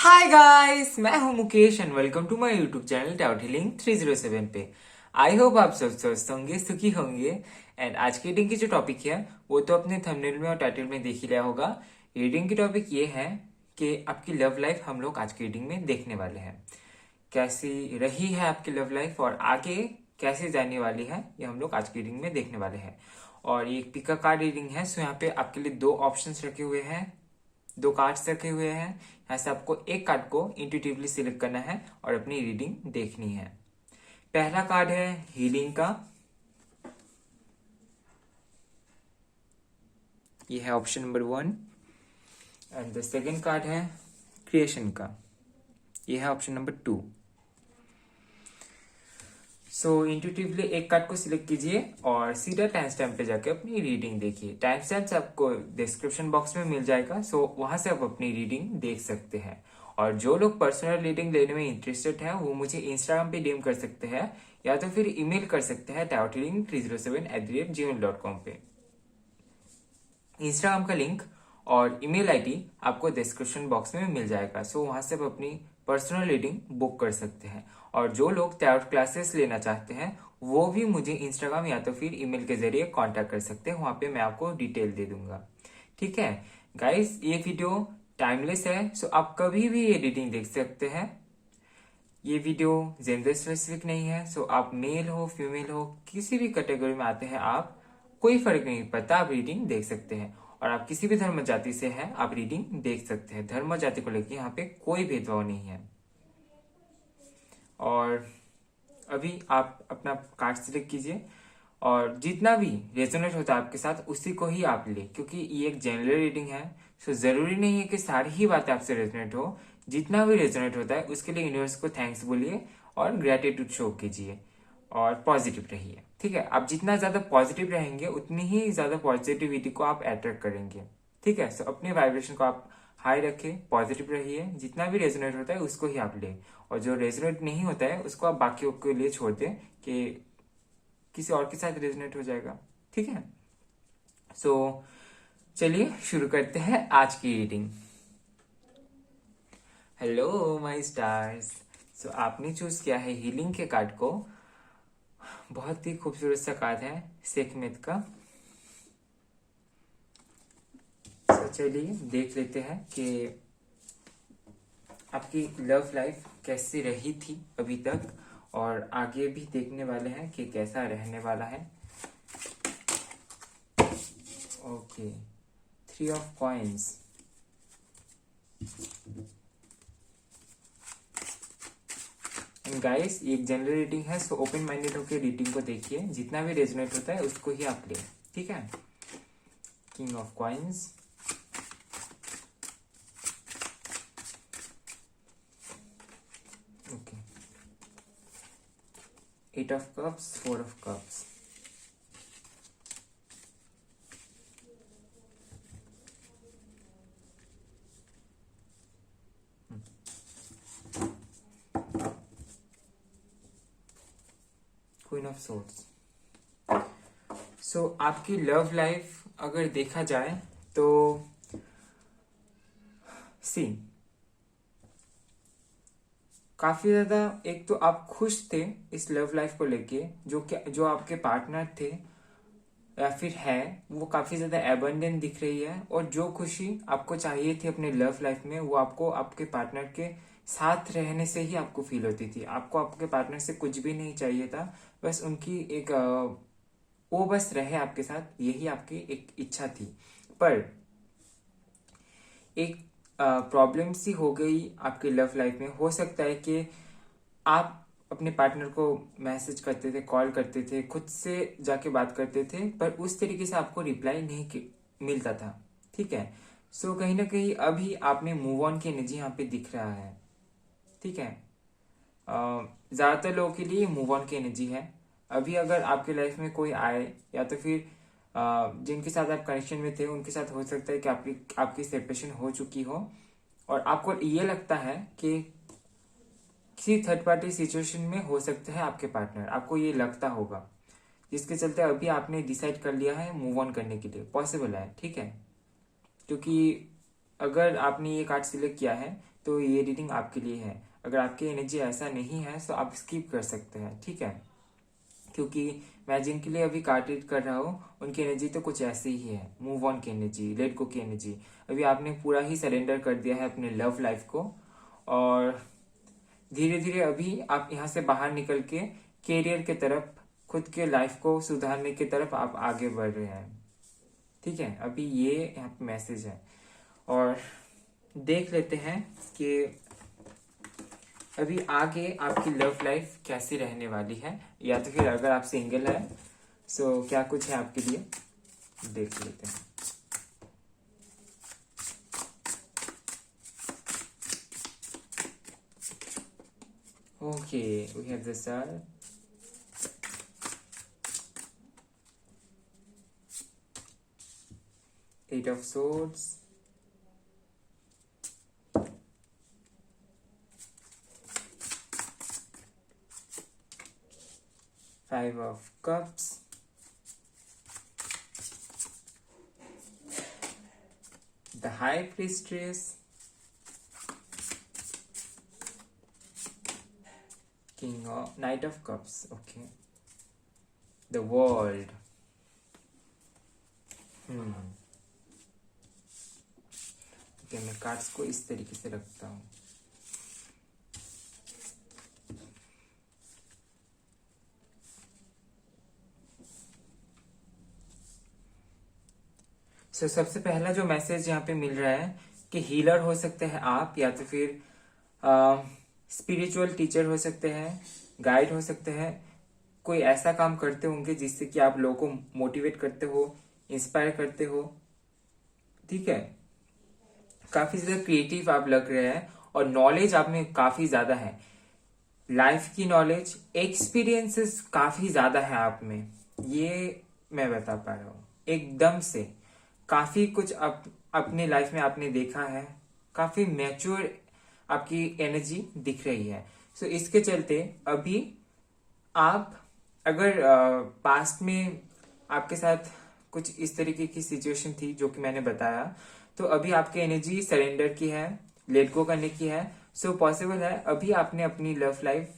हाय guys, मैं हूं Mukesh and welcome to my YouTube channel टाउट हीलिंग 307 पे। आई होप आप सब स्वस्थ होंगे, सुखी होंगे। एंड आज की रीडिंग की जो टॉपिक है वो तो अपने थंबनेल में और टाइटल में देख ही लिया होगा। रीडिंग की टॉपिक ये है कि आपकी लव लाइफ हम लोग आज की रीडिंग में देखने वाले हैं। कैसी रही है आपकी लव लाइफ और आगे कैसे जाने वाली है, ये हम लोग आज की रीडिंग में देखने वाले हैं। और ये एक पिका कार्ड रीडिंग है, सो यहाँ पे आपके लिए दो ऑप्शंस रखे हुए हैं, दो कार्ड्स रखे हुए हैं। यहाँ से आपको एक कार्ड को इंट्यूटिवली सिलेक्ट करना है और अपनी रीडिंग देखनी है। पहला कार्ड है हीलिंग का, ये है option number 1। And the second card है क्रिएशन का, ये है ऑप्शन नंबर 2। सो इंट्यूटिवली एक कार्ड को सिलेक्ट कीजिए और सीधा टाइम स्टैम्प पे जाके अपनी रीडिंग देखिए। टाइम स्टैम्प आपको डिस्क्रिप्शन बॉक्स में मिल जाएगा, सो वहां से आप अपनी रीडिंग देख सकते हैं। और जो लोग पर्सनल रीडिंग लेने में इंटरेस्टेड है वो मुझे इंस्टाग्राम पे डीएम कर सकते हैं या तो फिर ईमेल कर सकते हैं taothealing307@gmail.com पे। इंस्टाग्राम का लिंक और ईमेल आईडी आपको डिस्क्रिप्शन बॉक्स में मिल जाएगा, सो वहां से आप अपनी पर्सनल रीडिंग बुक कर सकते हैं। और जो लोग टैरोट क्लासेस लेना चाहते हैं वो भी मुझे इंस्टाग्राम या तो फिर ईमेल के जरिए कांटेक्ट कर सकते हैं, वहां पे मैं आपको डिटेल दे दूंगा। ठीक है गाइस, ये वीडियो टाइमलेस है, सो आप कभी भी ये रीडिंग देख सकते हैं। ये वीडियो जेंडर स्पेसिफिक नहीं है, सो आप मेल हो फीमेल हो किसी भी कैटेगरी में आते हैं आप, कोई फर्क नहीं पड़ता, आप रीडिंग देख सकते हैं। और आप किसी भी धर्म जाति से हैं आप रीडिंग देख सकते हैं। धर्म जाति को लेकर यहाँ पे कोई भेदभाव नहीं है। और अभी आप अपना कार्ड सिलेक्ट कीजिए और जितना भी रेजोनेट होता है आपके साथ उसी को ही आप ले, क्योंकि ये एक जनरल रीडिंग है। सो जरूरी नहीं है कि सारी ही बातें आपसे रेजोनेट हो। जितना भी रेजोनेट होता है उसके लिए यूनिवर्स को थैंक्स बोलिए और ग्रेटिट्यूड शो कीजिए और पॉजिटिव रहिए। ठीक है, आप जितना ज्यादा पॉजिटिव रहेंगे उतनी ही ज्यादा पॉजिटिविटी को आप अट्रैक्ट करेंगे। ठीक है, सो अपने वाइब्रेशन को आप हाई रखें, पॉजिटिव रहिए, जितना भी रेजोनेट होता है उसको ही आप ले, और जो रेजोनेट नहीं होता है उसको आप बाकियों के लिए छोड़ दें कि किसी और के साथ रेजोनेट हो जाएगा। ठीक है, सो चलिए शुरू करते हैं आज की reading. Hello my stars, so आपने चूज किया है हीलिंग के कार्ड को। बहुत ही खूबसूरत सा कार्ड है सेखमेत का। सो चलिए देख लेते हैं कि आपकी लव लाइफ कैसी रही थी अभी तक, और आगे भी देखने वाले हैं कि कैसा रहने वाला है। Okay, 3 of coins. And guys, ये एक जनरल रीडिंग है, सो ओपन माइंडेड होकर रीडिंग को देखिए, जितना भी रेजोनेट होता है उसको ही आप ले। ठीक है, king of coins, okay, 8 of cups, 4 of cups, queen of swords. So आपकी लव लाइफ अगर देखा जाए तो सी काफी ज्यादा, एक तो आप खुश थे इस लव लाइफ को लेके, जो आपके पार्टनर थे या फिर है वो काफी ज्यादा एबंडेंट दिख रही है। और जो खुशी आपको चाहिए थी अपने लव लाइफ में वो आपको आपके पार्टनर के साथ रहने से ही आपको फील होती थी। आपको आपके पार्टनर से कुछ भी नहीं चाहिए था, बस उनकी एक वो बस रहे आपके साथ, यही आपकी एक इच्छा थी। पर एक प्रॉब्लम सी हो गई आपके लव लाइफ में। हो सकता है कि आप अपने पार्टनर को मैसेज करते थे, कॉल करते थे, खुद से जाके बात करते थे, पर उस तरीके से आपको रिप्लाई नहीं मिलता था। ठीक है, सो कहीं ना कहीं अभी आप में मूव ऑन की एनर्जी यहाँ पे दिख रहा है। ठीक है, ज्यादातर लोगों के लिए मूव ऑन की एनर्जी है। अभी अगर आपके लाइफ में कोई आए या तो फिर जिनके साथ आप कनेक्शन में थे उनके साथ हो सकता है कि आपकी सेपरेशन हो चुकी हो, और आपको ये लगता है कि किसी थर्ड पार्टी सिचुएशन में हो सकता है आपके पार्टनर, आपको ये लगता होगा, जिसके चलते अभी आपने डिसाइड कर लिया है मूव ऑन करने के लिए। पॉसिबल है, ठीक है, क्योंकि अगर आपने ये कार्ड सिलेक्ट किया है तो ये रीडिंग आपके लिए है। अगर आपकी एनर्जी ऐसा नहीं है तो आप स्किप कर सकते हैं, ठीक है। क्योंकि मैं जिनके लिए अभी कार्ड रीड कर रहा हूँ उनकी एनर्जी तो कुछ ऐसी ही है, मूव ऑन की एनर्जी, लेट गो की एनर्जी। अभी आपने पूरा ही सरेंडर कर दिया है अपने लव लाइफ को, और धीरे धीरे अभी आप यहाँ से बाहर निकल के कैरियर की तरफ, खुद के लाइफ को सुधारने की तरफ आप आगे बढ़ रहे हैं, ठीक है। अभी ये यहाँ पे मैसेज है, और देख लेते हैं कि अभी आगे आपकी लव लाइफ कैसी रहने वाली है, या तो फिर अगर आप सिंगल है सो क्या कुछ है आपके लिए, देख लेते हैं। Okay, we have the star, eight of swords, 5 of cups, the high priestess, king of knight of cups, okay, the world. Okay, मैं कार्ड्स को इस तरीके से रखता हूँ। सबसे पहला जो मैसेज यहाँ पे मिल रहा है कि हीलर हो सकते हैं आप, या तो फिर स्पिरिचुअल टीचर हो सकते हैं, गाइड हो सकते हैं। कोई ऐसा काम करते होंगे जिससे कि आप लोगों को मोटिवेट करते हो, इंस्पायर करते हो, ठीक है। काफी ज्यादा क्रिएटिव आप लग रहे हैं, और नॉलेज आप में काफी ज्यादा है, लाइफ की नॉलेज, एक्सपीरियंसेस काफी ज्यादा है आप में, ये मैं बता पा रहा हूँ। एकदम से काफी कुछ अपने लाइफ में आपने देखा है, काफी मैच्योर आपकी एनर्जी दिख रही है। सो इसके चलते अभी आप, अगर पास्ट में आपके साथ कुछ इस तरीके की सिचुएशन थी जो कि मैंने बताया, तो अभी आपकी एनर्जी सरेंडर की है, लेट गो करने की है। सो पॉसिबल है अभी आपने अपनी लव लाइफ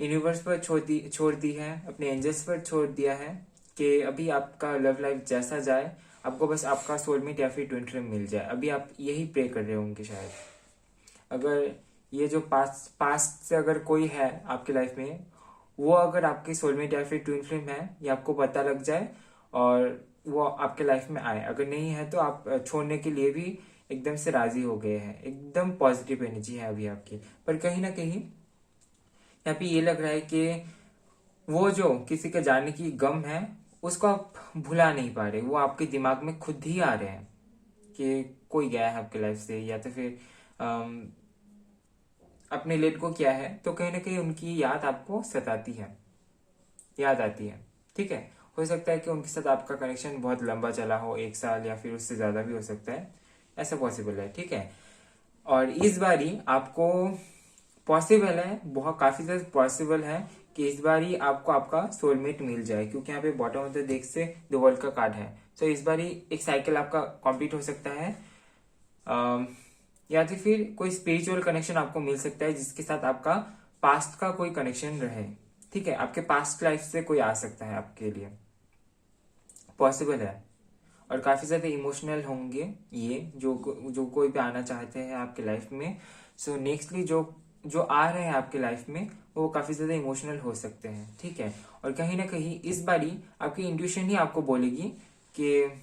यूनिवर्स पर छोड़ दी है, अपने एंजल्स पर छोड़ दिया है, कि अभी आपका लव लाइफ जैसा जाए, आपको बस आपका सोलमेट या फिर ट्विन फ्लेम मिल जाए। अभी आप यही प्रे कर रहे होंगे शायद। अगर ये जो पास्ट से अगर कोई है आपकी लाइफ में, वो अगर आपके सोलमेट या फिर ट्विन फ्लेम है, ये आपको पता लग जाए और वो आपके लाइफ में आए। अगर नहीं है तो आप छोड़ने के लिए भी एकदम से राजी हो गए हैं। एकदम पॉजिटिव एनर्जी है अभी आपकी। पर कहीं ना कहीं यहाँ पे ये लग रहा है कि वो जो किसी के जाने की गम है उसको आप भुला नहीं पा रहे, वो आपके दिमाग में खुद ही आ रहे हैं कि कोई गया है आपके लाइफ से, या तो फिर अपने लेट को किया है, तो कहीं ना कहीं उनकी याद आपको सताती है, याद आती है, ठीक है। हो सकता है कि उनके साथ आपका कनेक्शन बहुत लंबा चला हो, 1 साल या फिर उससे ज्यादा भी हो सकता है, ऐसा पॉसिबल है, ठीक है। और इस बारी आपको पॉसिबल है, बहुत काफी ज्यादा पॉसिबल है कि इस बारी आपको आपका सोलमेट मिल जाए, क्योंकि यहाँ पे बॉटम ऑफ द डेक से द वर्ल्ड का कार्ड है। सो इस बारी एक साइकिल आपका कंप्लीट हो सकता है, या तो फिर कोई स्पिरिचुअल कनेक्शन आपको मिल सकता है जिसके साथ आपका पास्ट का कोई कनेक्शन रहे, ठीक है। आपके पास्ट लाइफ से कोई आ सकता है आपके लिए, पॉसिबल है। और काफी ज्यादा इमोशनल होंगे ये जो कोई भी आना चाहते हैं आपके लाइफ में। सो नेक्स्टली जो जो आ रहे हैं आपके लाइफ में वो काफी ज्यादा इमोशनल हो सकते हैं, ठीक है। और कहीं ना कहीं इस बारी आपकी इंट्यूशन ही आपको बोलेगी कि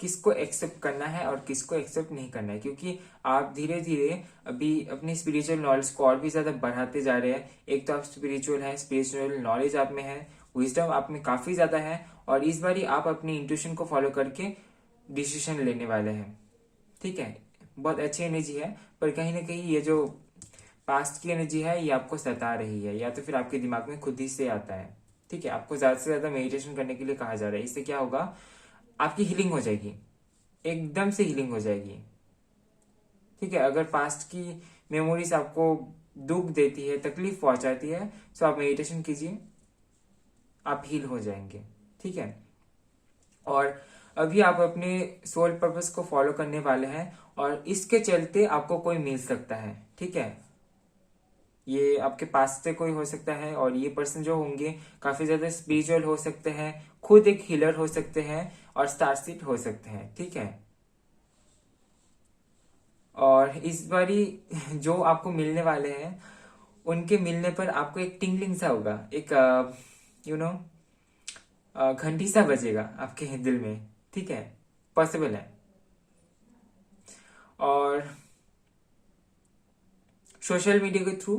किसको एक्सेप्ट करना है और किसको एक्सेप्ट नहीं करना है, क्योंकि आप धीरे धीरे अभी अपनी स्पिरिचुअल नॉलेज को और भी ज्यादा बढ़ाते जा रहे हैं। एक तो आप स्पिरिचुअल है, स्पिरिचुअल नॉलेज आप में है, विजडम आप में काफी ज्यादा है, और इस बारी आप अपनी इंट्यूशन को फॉलो करके डिसीजन लेने वाले हैं, ठीक है। बहुत अच्छी एनर्जी है, पर कहीं ना कहीं ये जो पास्ट की एनर्जी है ये आपको सता रही है, या तो फिर आपके दिमाग में खुद ही से आता है, ठीक है। आपको ज्यादा से ज्यादा मेडिटेशन करने के लिए कहा जा रहा है। इससे क्या होगा, आपकी हीलिंग हो जाएगी, एकदम से हीलिंग हो जाएगी, ठीक है। अगर पास्ट की मेमोरीज आपको दुख देती है, तकलीफ पहुंचाती है, तो आप मेडिटेशन कीजिए, आप हील हो जाएंगे, ठीक है। और अभी आप अपने सोल पर्पस को फॉलो करने वाले हैं और इसके चलते आपको कोई मिल सकता है। ठीक है, ये आपके पास से कोई हो सकता है और ये पर्सन जो होंगे काफी ज्यादा स्पिरिचुअल हो सकते हैं, खुद एक हीलर हो सकते हैं और स्टारसीड हो सकते हैं। ठीक है, और इस बारी जो आपको मिलने वाले हैं उनके मिलने पर आपको एक टिंगलिंग सा होगा, एक यू नो घंटी सा बजेगा आपके दिल में। ठीक है, पॉसिबल है। और सोशल मीडिया के थ्रू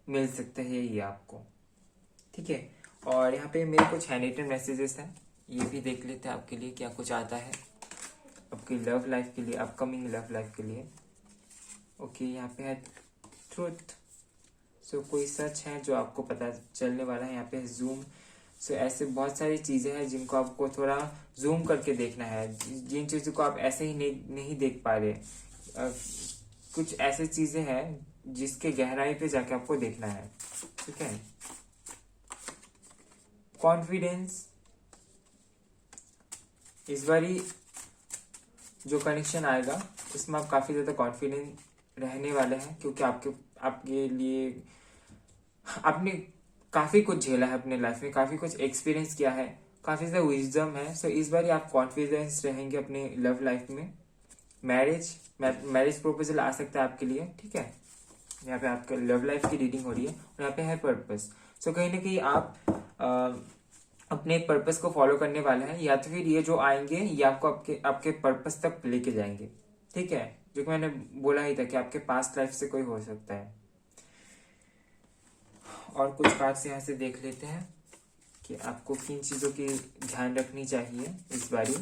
मिल सकते हैं ये आपको। ठीक है, और यहाँ पे मेरे कुछ हैंडरिटन मैसेजेस हैं, ये भी देख लेते हैं आपके लिए क्या कुछ आता है आपकी लव लाइफ के लिए, अपकमिंग लव लाइफ के लिए। ओके, यहाँ पे है ट्रूथ। सो कोई सच है जो आपको पता चलने वाला है। यहाँ पे है जूम। सो ऐसे बहुत सारी चीजें हैं जिनको आपको थोड़ा जूम करके देखना है, जिन चीजों को आप ऐसे ही नहीं देख पा रहे। कुछ ऐसी चीजें हैं जिसके गहराई पे जाके आपको देखना है। ठीक है, कॉन्फिडेंस। इस बारी जो कनेक्शन आएगा इसमें आप काफी ज्यादा कॉन्फिडेंट रहने वाले हैं, क्योंकि आपके लिए आपने काफी कुछ झेला है अपने लाइफ में, काफी कुछ एक्सपीरियंस किया है, काफी ज्यादा विजडम है। सो इस बार आप कॉन्फिडेंस रहेंगे अपने लव लाइफ में। मैरिज प्रपोजल आ सकता है आपके लिए। ठीक है, यहाँ पे आपके लव लाइफ की रीडिंग हो रही है और यहाँ पे है पर्पस। सो कहीं ना कहीं आप अपने पर्पस को फॉलो करने वाले हैं, या तो फिर ये जो आएंगे ये आपको आपके पर्पस तक लेके जाएंगे। ठीक है, जो कि मैंने बोला ही था कि आपके पास्ट लाइफ से कोई हो सकता है। और कुछ कार्ड्स यहाँ से देख लेते हैं कि आपको किन चीजों की ध्यान रखनी चाहिए इस बारी।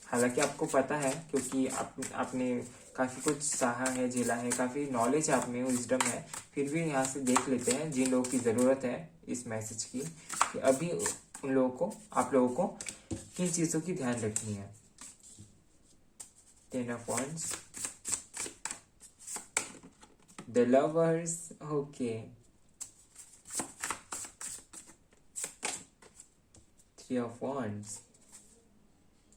हालांकि आपको पता है, क्योंकि आपने काफी कुछ सहा है, झेला है, काफी नॉलेज आप में, विजडम है, फिर भी यहाँ से देख लेते हैं जिन लोगों की जरूरत है इस मैसेज की, कि अभी उन लोगों को, आप लोगों को किन चीजों की ध्यान रखनी है। 10 of Wands, The Lovers, okay, 3 of Wands,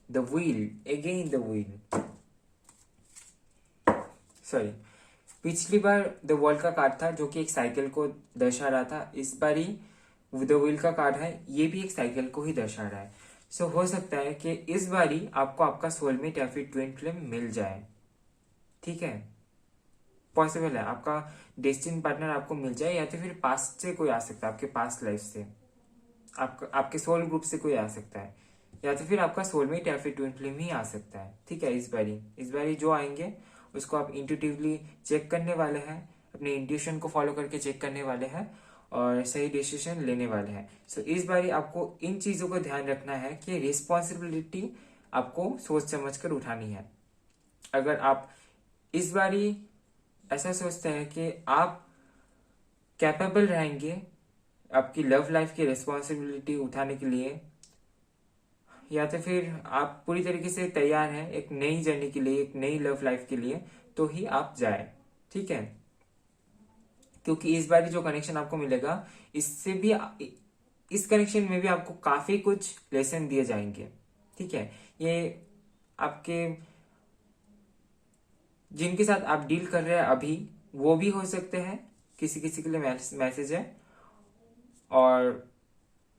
The Wheel, again the Wheel। Sorry, पिछली बार द वर्ल्ड का कार्ड था जो कि एक साइकिल को दर्शा रहा था। इस बार ही द व्हील का कार्ड है, ये भी एक साइकिल को ही दर्शा रहा है। सो हो सकता है कि इस बारी आपको आपका सोलमेट या फिर ट्विन फ्लेम मिल जाए। ठीक है, पॉसिबल है आपका डेस्टिनी पार्टनर आपको मिल जाए, या तो फिर पास्ट से कोई आ सकता है, आपके पास्ट लाइफ से, आपके सोल ग्रुप से कोई आ सकता है, या तो फिर आपका सोलमेट या फिर ट्विन फ्लेम ही आ सकता है। ठीक है, इस बारी जो आएंगे उसको आप इंट्यूटिवली चेक करने वाले हैं, अपने इंट्यूशन को फॉलो करके चेक करने वाले हैं और सही डिसीजन लेने वाले हैं। सो इस बारी आपको इन चीजों को ध्यान रखना है कि रिस्पॉन्सिबिलिटी आपको सोच समझ कर उठानी है। अगर आप इस बारी ऐसा सोचते हैं कि आप कैपेबल रहेंगे आपकी लव लाइफ की रिस्पॉन्सिबिलिटी उठाने के लिए, या तो फिर आप पूरी तरीके से तैयार हैं एक नई जर्नी के लिए, एक नई लव लाइफ के लिए, तो ही आप जाए। ठीक है, क्योंकि इस बार जो कनेक्शन आपको मिलेगा इससे भी, इस कनेक्शन में भी आपको काफी कुछ लेसन दिए जाएंगे। ठीक है, ये आपके जिनके साथ आप डील कर रहे हैं अभी वो भी हो सकते हैं, किसी किसी के लिए मैसेज है, और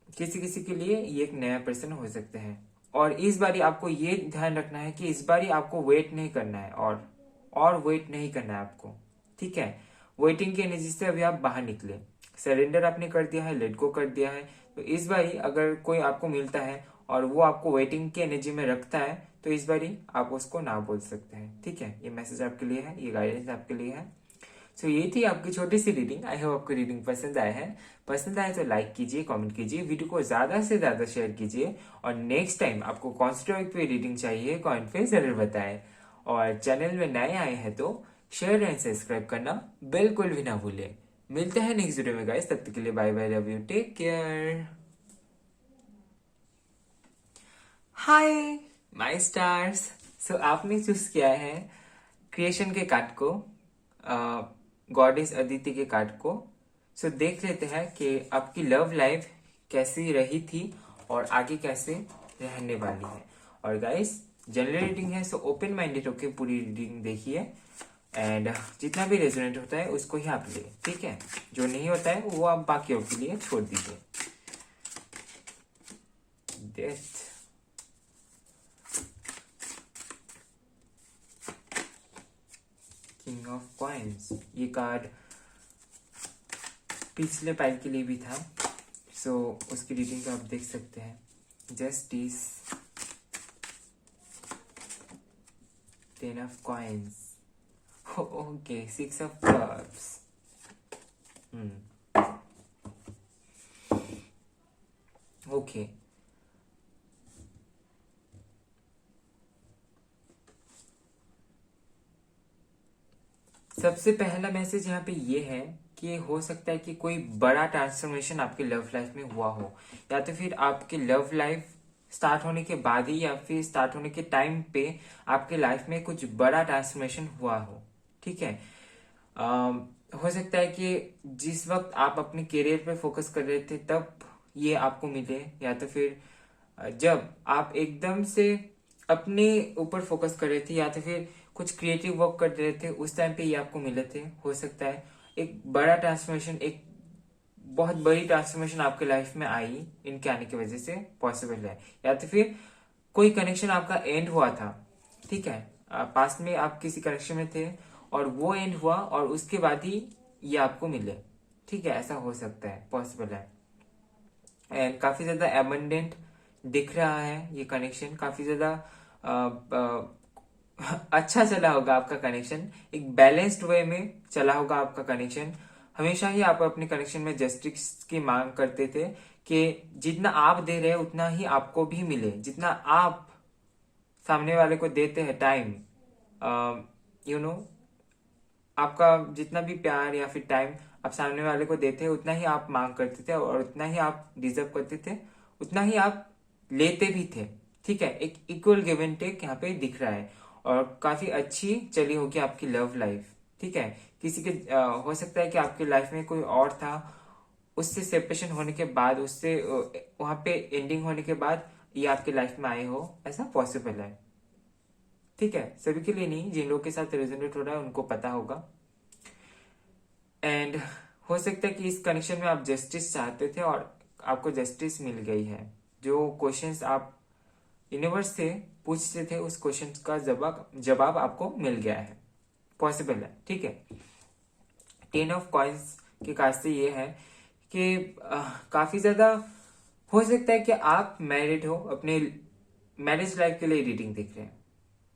किसी किसी के लिए ये एक नया पर्सन हो सकते हैं। और इस बारी आपको ये ध्यान रखना है कि इस बारी आपको वेट नहीं करना है, और वेट नहीं करना है आपको। ठीक है, वेटिंग की एनर्जी से अभी आप बाहर निकले, सरेंडर आपने कर दिया है, लेट गो कर दिया है। तो इस बारी अगर कोई आपको मिलता है और वो आपको वेटिंग की एनर्जी में रखता है, तो इस बारी आप उसको ना बोल सकते हैं। ठीक है, ये मैसेज आपके लिए है, ये गाइडेंस आपके लिए है। सो ये थी आपकी छोटी सी रीडिंग। आई होप आपको रीडिंग पसंद आया है। पसंद आए तो लाइक कीजिए, कमेंट कीजिए, वीडियो को ज्यादा से ज्यादा शेयर कीजिए, और नेक्स्ट टाइम आपको कौन सी टॉपिक पे रीडिंग चाहिए कमेंट पे जरूर बताएं। और चैनल में नए आए हैं तो शेयर एंड सब्सक्राइब करना बिल्कुल भी ना भूलें। मिलते हैं नेक्स्ट वीडियो में गाइस, तब तक के लिए bye bye, love you, take care. Hi my stars. So आपने चूज किया है क्रिएशन के कार्ड को, गॉडेस अदिति के कार्ड को। सो देख लेते हैं कि आपकी लव लाइफ कैसी रही थी और आगे कैसे रहने वाली है। और गाइस जनरल रीडिंग है, सो ओपन माइंडेड होके पूरी रीडिंग देखिए, एंड जितना भी रेजोनेट होता है उसको ही आप ले, ठीक है। जो नहीं होता है वो आप बाकियों के लिए छोड़ दीजिए। डेथ, किंग ऑफ कॉइन्स, ये कार्ड पिछले पाइल के लिए भी था, सो उसकी रीडिंग आप देख सकते हैं। Justice, ten of coins, okay, six of cups, okay. सबसे पहला मैसेज यहाँ पे ये है कि हो सकता है कि कोई बड़ा ट्रांसफॉर्मेशन आपके लव लाइफ में हुआ हो, या तो फिर आपके लव लाइफ स्टार्ट होने के बाद ही या फिर स्टार्ट होने के टाइम पे आपके लाइफ में कुछ बड़ा ट्रांसफॉर्मेशन हुआ हो, ठीक है। हो सकता है कि जिस वक्त आप अपने करियर पे फोकस कर रहे थे तब ये आपको मिले, या तो फिर जब आप एकदम से अपने ऊपर फोकस कर रहे थे या तो फिर कुछ क्रिएटिव वर्क कर रहे थे उस टाइम पे ये आपको मिले थे। हो सकता है एक बड़ा ट्रांसफॉर्मेशन, एक बहुत बड़ी ट्रांसफॉर्मेशन आपके लाइफ में आई इनके आने की वजह से पॉसिबल है, या तो फिर कोई कनेक्शन आपका एंड हुआ था, ठीक है। पास्ट में आप किसी कनेक्शन में थे और वो एंड हुआ और उसके बाद ही ये आपको मिले, ठीक है। ऐसा हो सकता है, पॉसिबल है। एंड काफी ज्यादा एबंडेंट दिख रहा है ये कनेक्शन, काफी ज्यादा अच्छा चला होगा आपका कनेक्शन, एक बैलेंस्ड वे में चला होगा आपका कनेक्शन। हमेशा ही आप अपने कनेक्शन में जस्टिस की मांग करते थे कि जितना आप दे रहे हैं उतना ही आपको भी मिले, जितना आप सामने वाले को देते हैं टाइम, यू नो, आपका जितना भी प्यार या फिर टाइम आप सामने वाले को देते हैं उतना ही आप मांग करते थे और उतना ही आप डिजर्व करते थे, उतना ही आप लेते भी थे, ठीक है। एक इक्वल गिव एंड टेक यहाँ पे दिख रहा है और काफी अच्छी चली होगी आपकी लव लाइफ, ठीक है। किसी के हो सकता है कि आपकी लाइफ में कोई और था, उससे सेपरेशन होने के बाद, उससे वहां पे एंडिंग होने के बाद ये आपकी लाइफ में आए हो, ऐसा पॉसिबल है, ठीक है। सभी के लिए नहीं, जिन लोगों के साथ रेजोनेट हो रहा है उनको पता होगा। एंड हो सकता है कि इस कनेक्शन में आप जस्टिस चाहते थे और आपको जस्टिस मिल गई है। जो क्वेश्चंस आप यूनिवर्स से पूछते थे उस क्वेश्चन का जवाब आपको मिल गया है, पॉसिबल है, ठीक है। टेन ऑफ कॉइन्स के कार्ड से ये है कि काफी ज्यादा हो सकता है कि आप मैरिड हो, अपने मैरिज लाइफ के लिए रीडिंग देख रहे हैं,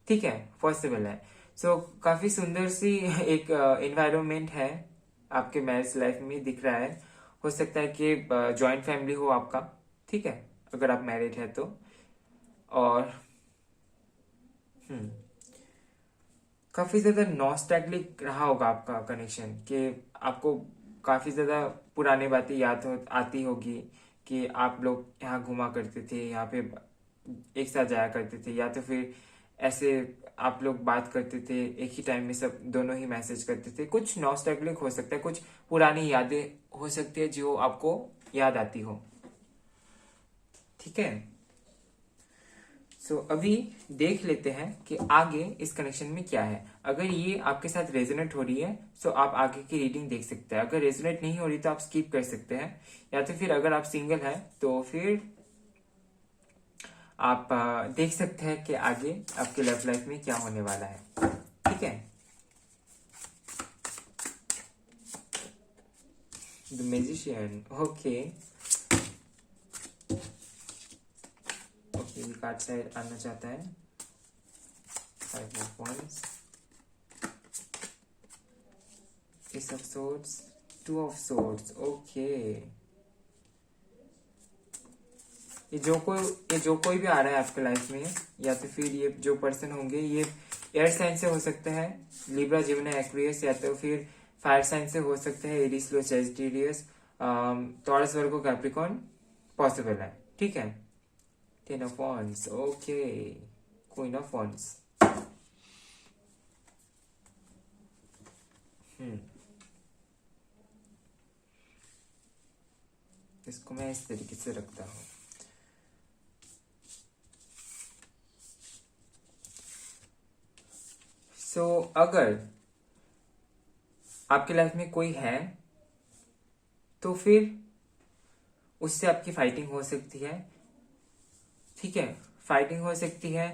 ठीक है, पॉसिबल है। सो काफी सुंदर सी एक एनवायरनमेंट है आपके मैरिज लाइफ में दिख रहा है। हो सकता है कि जॉइंट फैमिली हो आपका, ठीक है, अगर आप मैरिड है तो। और काफी ज्यादा नॉस्टैल्जिक रहा होगा आपका कनेक्शन, कि आपको काफी ज्यादा पुरानी बातें आती होगी कि आप लोग यहाँ घुमा करते थे, यहाँ पे एक साथ जाया करते थे, या तो फिर ऐसे आप लोग बात करते थे एक ही टाइम में, सब दोनों ही मैसेज करते थे। कुछ नॉस्टैल्जिक हो सकता है, कुछ पुरानी यादें हो सकती है जो आपको याद आती हो, ठीक है। अभी देख लेते हैं कि आगे इस कनेक्शन में क्या है। अगर ये आपके साथ रेजोनेट हो रही है तो आप आगे की रीडिंग देख सकते हैं, अगर रेजोनेट नहीं हो रही तो आप स्किप कर सकते हैं, या तो फिर अगर आप सिंगल है तो फिर आप देख सकते हैं कि आगे आपके लव लाइफ में क्या होने वाला है, ठीक है। द मैजिशियन, ओके, ये कार्ड साइड आना चाहता है। Five of wands, ace of swords, two of swords, okay. ये जो कोई भी आ रहा है आपके लाइफ में, या तो फिर ये जो पर्सन होंगे ये एयर साइन से हो सकते हैं, लिब्रा, जिमिनी, एक्वेरियस, या तो फिर फायर साइन से हो सकते हैं, एरीज, लो, सैजिटेरियस, टॉरस, वर्गो, कैप्रिकॉर्न, पॉसिबल है, ठीक है। Ten of wands, okay, queen of wands, इसको मैं इस तरीके से रखता हूँ। अगर आपकी लाइफ में कोई है तो फिर उससे आपकी फाइटिंग हो सकती है, ठीक है, फाइटिंग हो सकती है।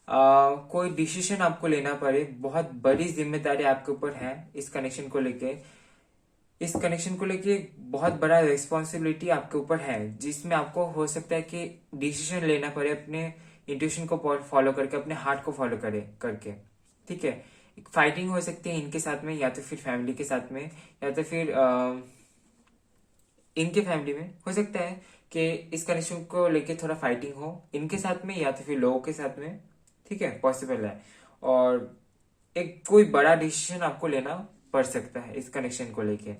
कोई डिसीजन आपको लेना पड़े, बहुत बड़ी जिम्मेदारी आपके ऊपर है इस कनेक्शन को लेके। इस कनेक्शन को लेके बहुत बड़ा रिस्पॉन्सिबिलिटी आपके ऊपर है, जिसमें आपको हो सकता है कि डिसीजन लेना पड़े अपने इंट्यूशन को फॉलो करके, अपने हार्ट को फॉलो करे करके, ठीक है। फाइटिंग हो सकती है इनके साथ में, या तो फिर फैमिली के साथ में, या तो फिर इनके फैमिली में हो सकता है कि इस कनेक्शन को लेके थोड़ा फाइटिंग हो इनके साथ में, या तो फिर लोगों के साथ में, ठीक है, पॉसिबल है। और एक कोई बड़ा डिसीजन आपको लेना पड़ सकता है इस कनेक्शन को लेके।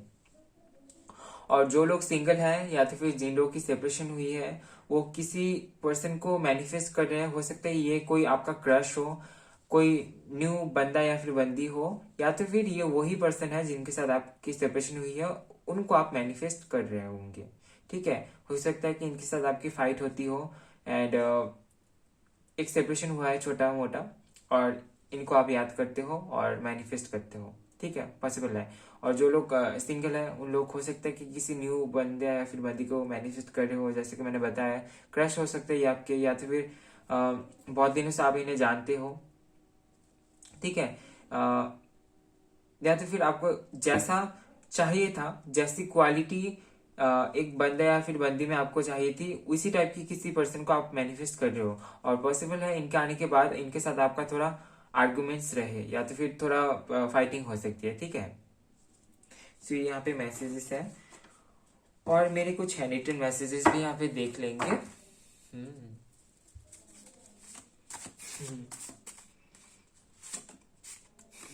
और जो लोग सिंगल हैं, या तो फिर जिन लोगों की सेपरेशन हुई है, वो किसी पर्सन को मैनिफेस्ट कर रहे हैं। हो सकता है ये कोई आपका क्रश हो, कोई न्यू बंदा या फिर बंदी हो, या तो फिर ये वही पर्सन है जिनके साथ आपकी सेपरेशन हुई है, उनको आप मैनिफेस्ट कर रहे होंगे, ठीक है। हो सकता है कि इनके साथ आपकी फाइट होती हो, एंड एक सेपरेशन हुआ है छोटा मोटा, और इनको आप याद करते हो और मैनिफेस्ट करते हो, ठीक है, पॉसिबल है। और जो लोग सिंगल है, उन लोग हो सकता है कि किसी न्यू बंदे या फिर बंदी को मैनिफेस्ट कर रहे हो, जैसे कि मैंने बताया, क्रश हो सकता है ये आपके, या तो फिर बहुत दिनों से आप इन्हें जानते हो, ठीक है। या तो फिर आपको जैसा चाहिए था, जैसी क्वालिटी एक बंदा या फिर बंदी में आपको चाहिए थी, उसी टाइप की किसी पर्सन को आप मैनिफेस्ट कर रहे हो। और पॉसिबल है इनके आने के बाद इनके साथ आपका थोड़ा आर्गुमेंट्स रहे, या तो फिर थोड़ा फाइटिंग हो सकती है, ठीक है। सो यहाँ पे मैसेजेस है, और मेरे कुछ हैंड रिटन मैसेजेस भी यहाँ पे देख लेंगे।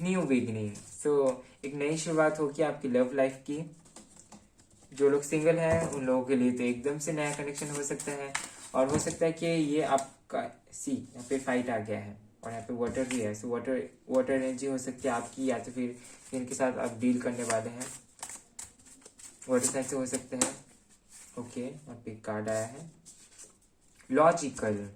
न्यू बिगनिंग, एक नई शुरुआत होगी आपकी लव लाइफ की। जो लोग सिंगल हैं उन लोगों के लिए तो एकदम से नया कनेक्शन हो सकता है, और हो सकता है कि ये आपका यहाँ पे फाइट आ गया है, और यहाँ पे वाटर भी है, वाटर एनर्जी हो सकती है आपकी, या तो फिर इनके साथ आप डील करने वाले हैं, वाटर साइड से हो सकते हैं। ओके, यहाँ पे कार्ड आया है लॉजिकल।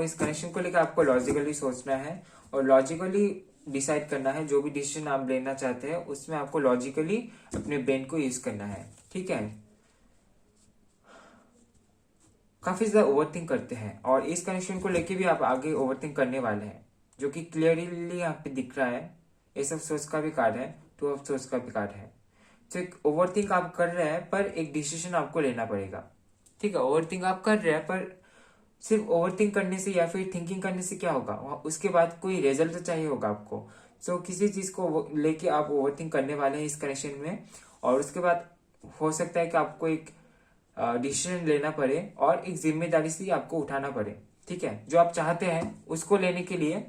इस कनेक्शन को लेकर आपको लॉजिकली सोचना है, और लॉजिकली डिसाइड करना है। जो भी डिसीजन आप लेना चाहते हैं उसमें आपको लॉजिकली अपने ब्रेन को यूज करना है, ठीक है। काफी ज्यादा ओवरथिंक करते हैं, और इस कनेक्शन को लेके भी आप आगे ओवरथिंक करने वाले हैं, जो कि क्लियरली यहाँ पे दिख रहा है। एस ऑफ सोर्स का भी कार्ड है, टू ऑफ सोर्स का भी कार्ड है। तो एक ओवरथिंक आप कर रहे हैं, पर एक डिसीजन आपको लेना पड़ेगा, ठीक है। ओवरथिंक आप कर रहे हैं, पर सिर्फ ओवरथिंक करने से या फिर थिंकिंग करने से क्या होगा, उसके बाद कोई रिजल्ट तो चाहिए होगा आपको। किसी चीज को लेके आप ओवरथिंक करने वाले हैं इस कनेक्शन में, और उसके बाद हो सकता है कि आपको एक डिसीजन लेना पड़े, और एक जिम्मेदारी से आपको उठाना पड़े, ठीक है। जो आप चाहते हैं उसको लेने के लिए,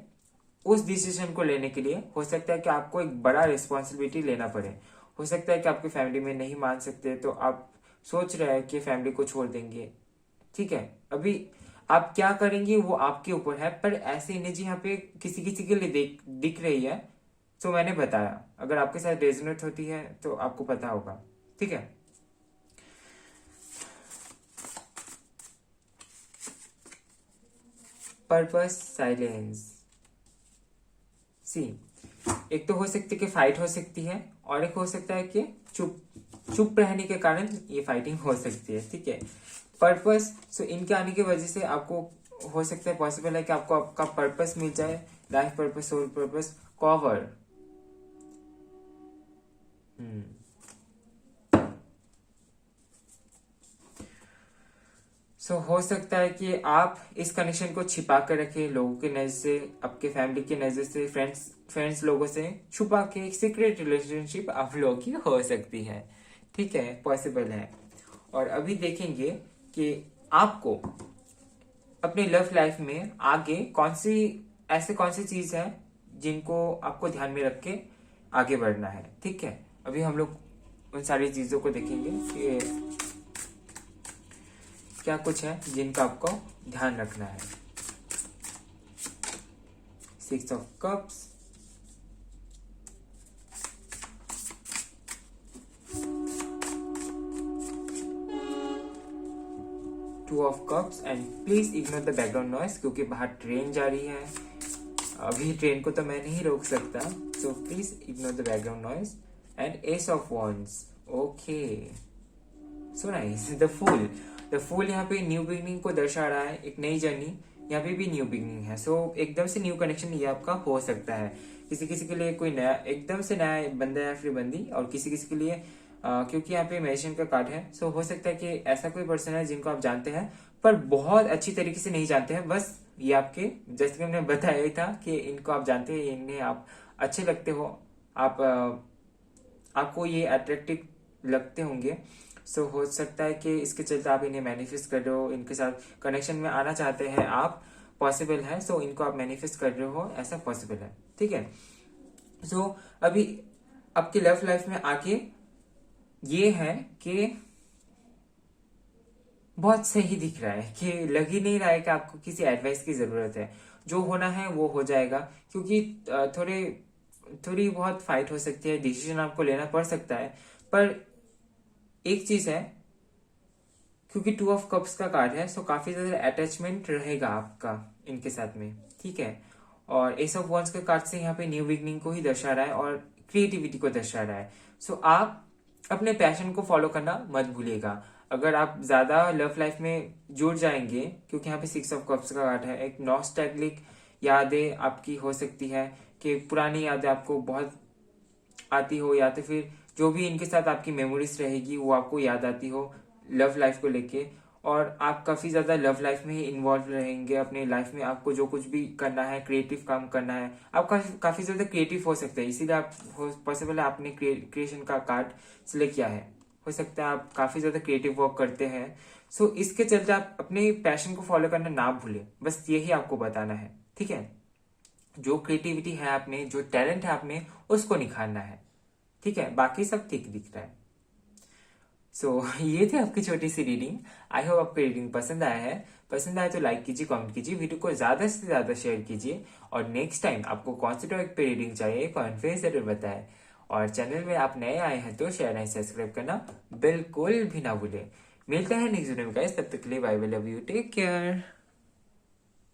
उस डिसीजन को लेने के लिए हो सकता है कि आपको एक बड़ा रिस्पॉन्सिबिलिटी लेना पड़े। हो सकता है कि आपकी फैमिली में नहीं मान सकते, तो आप सोच रहे हैं कि फैमिली को छोड़ देंगे, ठीक है। अभी आप क्या करेंगे वो आपके ऊपर है, पर ऐसी एनर्जी यहाँ पे किसी किसी के लिए दिख रही है। मैंने बताया, अगर आपके साथ रेजोनेट होती है तो आपको पता होगा, ठीक है। पर्पस साइलेंस, एक तो हो सकती है कि फाइट हो सकती है, और एक हो सकता है कि चुप रहने के कारण ये फाइटिंग हो सकती है, ठीक है। पर्पस, इनके आने की वजह से आपको हो सकता है, पॉसिबल है कि आपको आपका पर्पस मिल जाए, life purpose, soul purpose, cover. हो सकता है कि आप इस कनेक्शन को छिपा कर रखें लोगों की नजर से, आपके फैमिली की नजर से, फ्रेंड्स लोगों से छुपा के एक सीक्रेट रिलेशनशिप आप लोगों की हो सकती है, ठीक है, पॉसिबल है। और अभी देखेंगे कि आपको अपनी लव लाइफ में आगे कौन सी चीज है जिनको आपको ध्यान में रख के आगे बढ़ना है, ठीक है। अभी हम लोग उन सारी चीजों को देखेंगे कि क्या कुछ है जिनका आपको ध्यान रखना है। 6 of cups, 2 two of cups and please ignore the background noise क्योंकि बाहर ट्रेन जा रही है। अभी ट्रेन को तो मैं नहीं रोक सकता, so please ignore the background noise and ace of wands. Okay, so nice. The fool यहाँ पे न्यू बिगनिंग को दर्शा रहा है, एक नई जर्नी। यहाँ पे भी न्यू बिगनिंग है, सो एकदम से न्यू कनेक्शन ये आपका हो सकता है। किसी किसी के लिए कोई नया, एकदम से नया बंदा या फिर बंदी, और किसी किसी के लिए क्योंकि यहाँ पे मैजिशियन का कार्ड है, सो हो सकता है कि ऐसा कोई पर्सन है जिनको आप जानते हैं पर बहुत अच्छी तरीके से नहीं जानते हैं। बस ये आपके, जैसे कि हमने बताया ही था कि इनको आप जानते हैं, इन्हें आप अच्छे लगते हो, आप आपको ये अट्रैक्टिव लगते होंगे। सो हो सकता है कि इसके चलते आप इन्हें मैनिफेस्ट कर रहे हो, इनके साथ कनेक्शन में आना चाहते हैं आप, पॉसिबल है। सो इनको आप मैनिफेस्ट कर रहे हो, ऐसा पॉसिबल है, ठीक है। सो अभी आपकी लव लाइफ में आके ये है कि बहुत सही दिख रहा है, कि लग ही नहीं रहा है कि आपको किसी एडवाइस की जरूरत है। जो होना है वो हो जाएगा, क्योंकि थोड़ी बहुत फाइट हो सकती है, डिसीजन आपको लेना पड़ सकता है। पर एक चीज है, क्योंकि टू ऑफ कप्स का कार्ड है, सो काफी ज्यादा अटैचमेंट रहेगा आपका इनके साथ में, ठीक है। और एस ऑफ वॉन्ड्स के कार्ड से यहाँ पे न्यू बिगनिंग को ही दर्शा रहा है और क्रिएटिविटी को दर्शा रहा है। सो आप अपने पैशन को फॉलो करना मत भूलिएगा। अगर आप ज्यादा लव लाइफ में जुड़ जाएंगे, क्योंकि यहाँ पे सिक्स ऑफ कप्स का कार्ड है, एक नॉस्टैल्जिक यादें आपकी हो सकती है, कि पुरानी यादें आपको बहुत आती हो, या तो फिर जो भी इनके साथ आपकी मेमोरीज रहेगी वो आपको याद आती हो लव लाइफ को लेके, और आप काफी ज्यादा लव लाइफ में ही इन्वॉल्व रहेंगे अपने लाइफ में। आपको जो कुछ भी करना है, क्रिएटिव काम करना है, आप काफी ज्यादा क्रिएटिव हो सकते हैं, इसीलिए आप पॉसिबल है आपने क्रिएशन का कार्ड सिलेक्ट किया है। हो सकता है आप काफी ज्यादा क्रिएटिव वर्क करते हैं। सो इसके चलते आप अपने पैशन को फॉलो करना ना भूलें, बस यही आपको बताना है, ठीक है। जो क्रिएटिविटी है आप में, जो टैलेंट है आप में, उसको निखारना है, ठीक है। बाकी सब ठीक दिख रहा है। सो ये थी आपकी छोटी सी रीडिंग। आई होप आपको रीडिंग पसंद आया है। पसंद आया तो लाइक कीजिए, कमेंट कीजिए, वीडियो को ज्यादा से ज्यादा शेयर कीजिए, और नेक्स्ट टाइम आपको कौन से टॉपिक पे रीडिंग चाहिए कमेंट जरूर बताएं। और चैनल में आप नए आए हैं तो शेयर एंड सब्सक्राइब करना बिल्कुल भी ना भूले। मिलते हैं नेक्स्ट वीडियो में गाइस, तब तक के लिए bye bye, love you, take care.